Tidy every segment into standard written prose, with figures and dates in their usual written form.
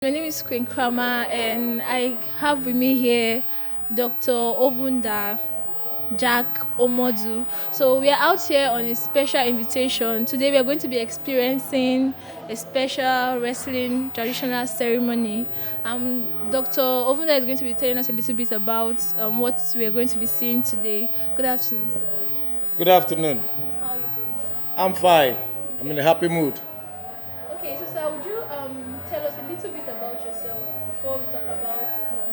My name is Queen Krama, and I have with me here Dr. Ovunda Jack OMODU. So we are out here on a special invitation. Today we are going to be experiencing a special wrestling traditional ceremony. Dr. Ovunda is going to be telling us a little bit about what we are going to be seeing today. Good afternoon, sir. Good afternoon. How are you? I'm fine. I'm in a happy mood. Okay, so sir, would you tell us a little bit about yourself before we talk about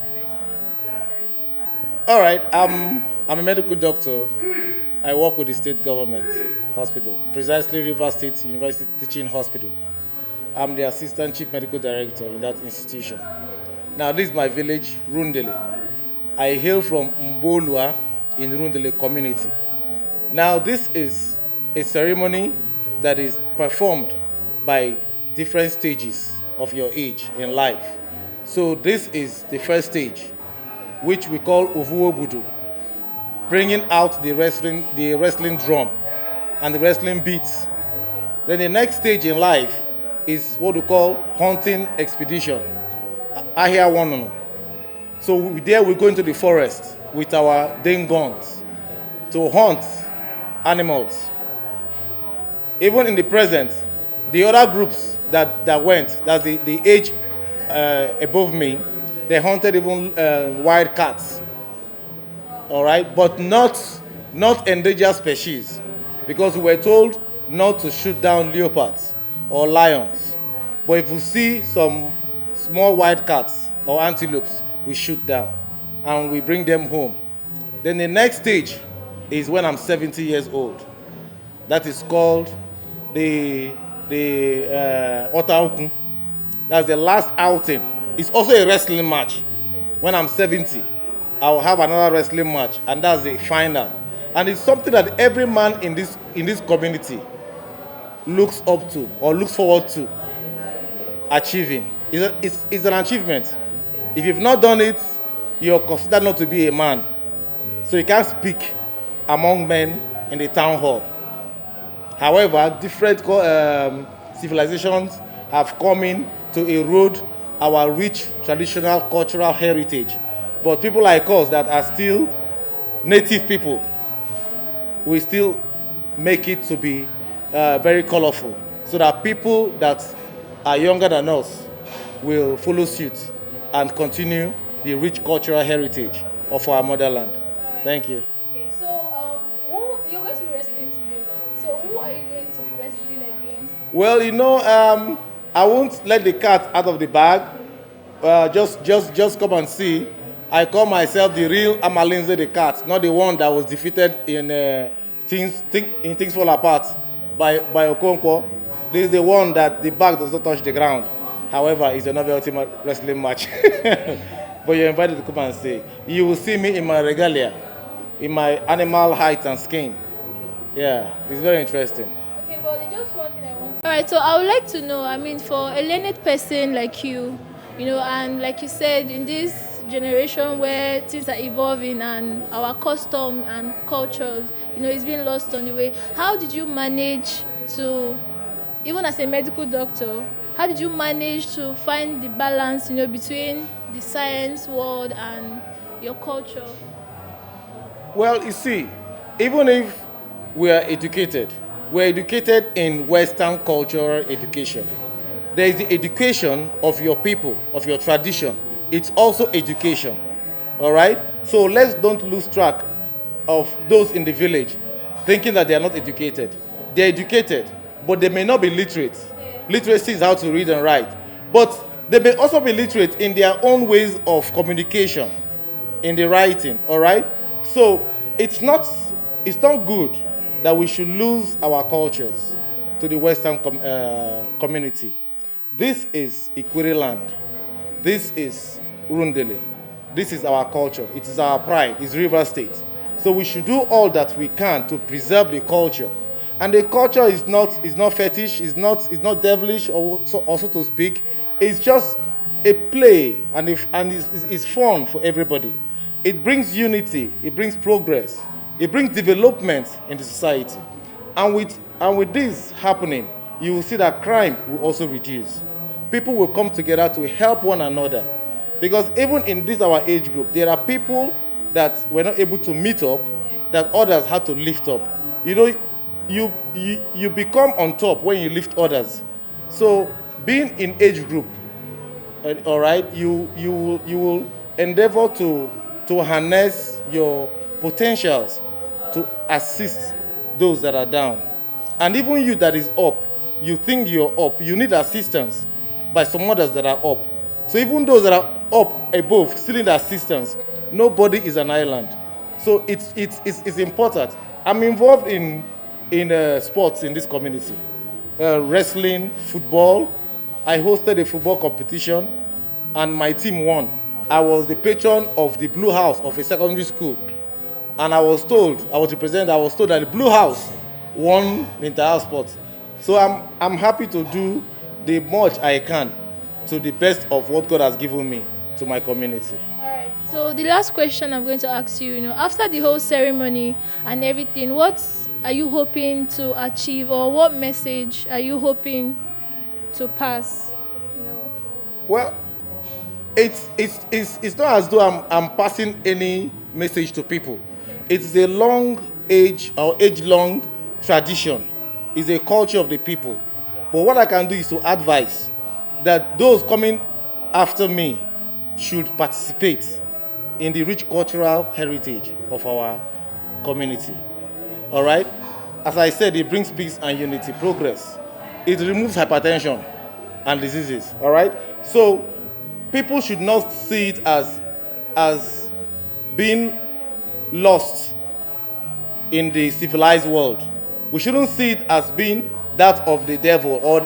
the wrestling ceremony? All right. I'm a medical doctor. I work with the state government hospital, precisely River State University Teaching Hospital. I'm the assistant chief medical director in that institution. Now, this is my village, RUNDELE. I hail from MGBU-OLUA in RUNDELE community. Now, this is a ceremony that is performed by different stages of your age in life. So this is the first stage, which we call OMODU, bringing out the wrestling drum and the wrestling beats. Then the next stage in life is what we call hunting expedition. I hear one. So there we go into the forest with our ding guns to hunt animals. Even in the present, the other groups that went, that's the age above me, they hunted even wild cats, all right, but not endangered species, because we were told not to shoot down leopards or lions. But if we see some small wild cats or antelopes, we shoot down and we bring them home. Then the next stage is when I'm 70 years old. That is called the Otauku. That's the last outing. It's also a wrestling match. When I'm 70, I'll have another wrestling match, and that's the final. And it's something that every man in this community looks up to or looks forward to achieving. It's an achievement. If you've not done it, you're considered not to be a man. So you can't speak among men in the town hall. However, different civilizations have come in to erode our rich traditional cultural heritage. But people like us that are still native people, we still make it to be very colorful, so that people that are younger than us will follow suit and continue the rich cultural heritage of our motherland. Thank you. Okay, so you're going to be wrestling today. So who are you going to be wrestling against? Well, I won't let the cat out of the bag. Just come and see. I call myself the real Amalinze the cat, not the one that was defeated in Things Fall Apart by Okonkwo. This is the one that the bag does not touch the ground. However, it's another ultimate wrestling match. But you're invited to come and see. You will see me in my regalia, in my animal height and skin. Yeah, it's very interesting. Okay, but just one thing I want. All right, so I would like to know. I mean, for a learned person like you, and like you said, in this generation where things are evolving and our custom and cultures, it's being lost on the way. How did you manage to, even as a medical doctor, how did you manage to find the balance, between the science world and your culture? Well, you see, even if we're educated in Western cultural education. There is the education of your people, of your tradition. It's also education, all right? So let's don't lose track of those in the village thinking that they are not educated. They're educated, but they may not be literate. Literacy is how to read and write. But they may also be literate in their own ways of communication, in the writing, all right? So it's not good that we should lose our cultures to the Western community. This is Ikwere land. This is Rundele. This is our culture. It is our pride. It's River State. So we should do all that we can to preserve the culture. And the culture is not fetish. It's not devilish, or so to speak. It's just a play, and it's fun for everybody. It brings unity. It brings progress. It brings development in the society. And with this happening, you will see that crime will also reduce. people will come together to help one another. Because even in this our age group, there are people that were not able to meet up, that others had to lift up. You know, you become on top when you lift others. So being in age group, all right, you will endeavor to harness your potentials to assist those that are down. And even you that is up, you think you're up, you need assistance by some others that are up. So even those that are up above still need assistance. Nobody is an island. So it's important. I'm involved in sports in this community. Wrestling, football. I hosted a football competition and my team won. I was the patron of the Blue House of a secondary school. And I was told that the Blue House won the entire sport. So I'm happy to do the much I can to the best of what God has given me to my community. All right. So the last question I'm going to ask you, after the whole ceremony and everything, what are you hoping to achieve, or what message are you hoping to pass? Well, it's not as though I'm passing any message to people. It's a long age-long tradition. It's a culture of the people. But what I can do is to advise that those coming after me should participate in the rich cultural heritage of our community. All right? As I said, it brings peace and unity, progress. It removes hypertension and diseases. All right? So people should not see it as being lost in the civilized world. We shouldn't see it as being that of the devil or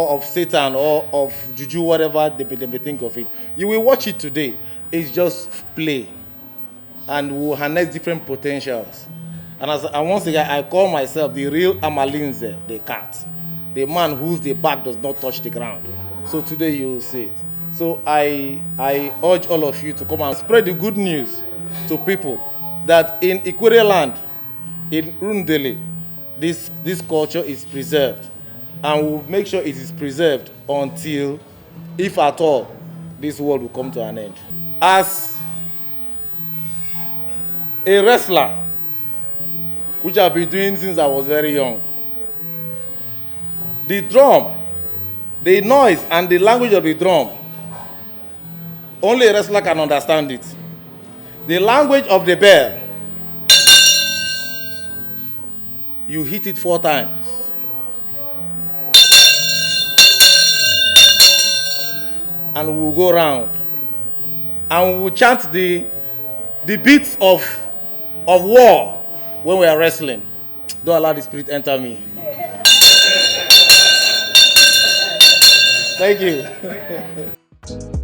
of Satan or of juju, whatever they may think of it. You will watch it today. It's just play. And we'll harness different potentials. And once again, I call myself the real Amalinze, the cat. The man whose the back does not touch the ground. So today you will see it. So I urge all of you to come and spread the good news to people that in Ikwere land, in RUNDELE, this culture is preserved, and we'll make sure it is preserved until, if at all, this world will come to an end. As a wrestler, which I've been doing since I was very young, the drum, the noise and the language of the drum, only a wrestler can understand it. The language of the bell, you hit it 4 times. And we'll go around. And we'll chant the beats of war when we are wrestling. Don't allow the spirit enter me. Thank you.